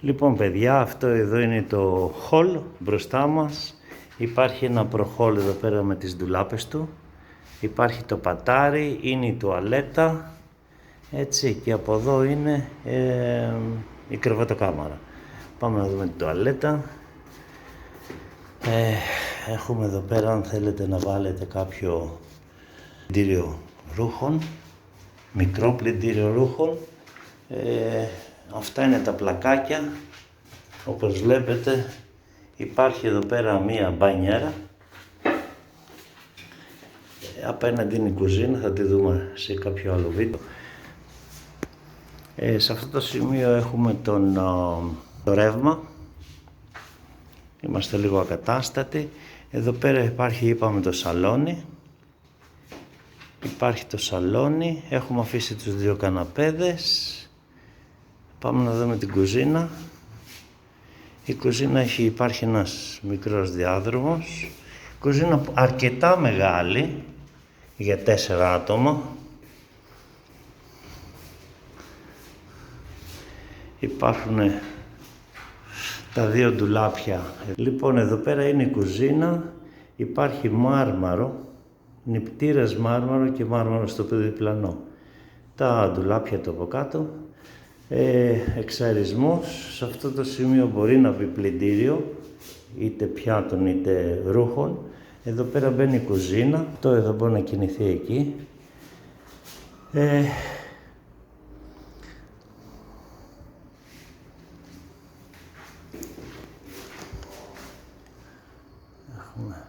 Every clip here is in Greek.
Λοιπόν παιδιά, αυτό εδώ είναι το hall μπροστά μας. Υπάρχει ένα προχόλ εδώ πέρα με τις ντουλάπες του. Υπάρχει το πατάρι, είναι η τουαλέτα. Έτσι, και από εδώ είναι η κρεβατοκάμαρα. Πάμε να δούμε την τουαλέτα. Έχουμε εδώ πέρα, αν θέλετε να βάλετε κάποιο πλυντήριο ρούχων, μικρό πλυντήριο ρούχων. Αυτά είναι τα πλακάκια. Όπως βλέπετε υπάρχει εδώ πέρα μία μπανιέρα. Απέναντι είναι η κουζίνα, θα τη δούμε σε κάποιο άλλο βίντεο. Σε αυτό το σημείο έχουμε το ρεύμα. Είμαστε λίγο ακατάστατοι. Εδώ πέρα υπάρχει, είπαμε, το σαλόνι. Υπάρχει το σαλόνι. Έχουμε αφήσει τους δύο καναπέδες. Πάμε να δούμε την κουζίνα. Η κουζίνα υπάρχει ένας μικρός διάδρομος. Κουζίνα αρκετά μεγάλη για 4 άτομα. Υπάρχουν τα δύο ντουλάπια. Λοιπόν, εδώ πέρα είναι η κουζίνα. Υπάρχει μάρμαρο, νηπτήρας μάρμαρο και μάρμαρο στο διπλανό. Τα ντουλάπια το από κάτω. Εξαρισμός. Σε αυτό το σημείο μπορεί να μπει πλυντήριο, είτε πιάτων είτε ρούχων. Εδώ πέρα μπαίνει η κουζίνα. Αυτό εδώ μπορεί να κινηθεί εκεί. Έχουμε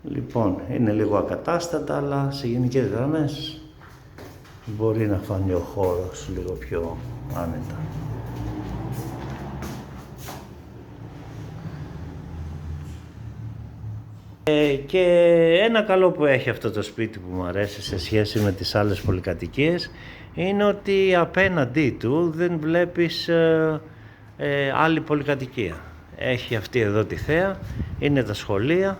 λοιπόν, είναι λίγο ακατάστατα, αλλά σε γενικές γραμμές μπορεί να φανεί ο χώρος λίγο πιο άνετα. Και ένα καλό που έχει αυτό το σπίτι που μου αρέσει σε σχέση με τις άλλες πολυκατοικίες είναι ότι απέναντί του δεν βλέπεις άλλη πολυκατοικία. Έχει αυτή εδώ τη θέα, είναι τα σχολεία.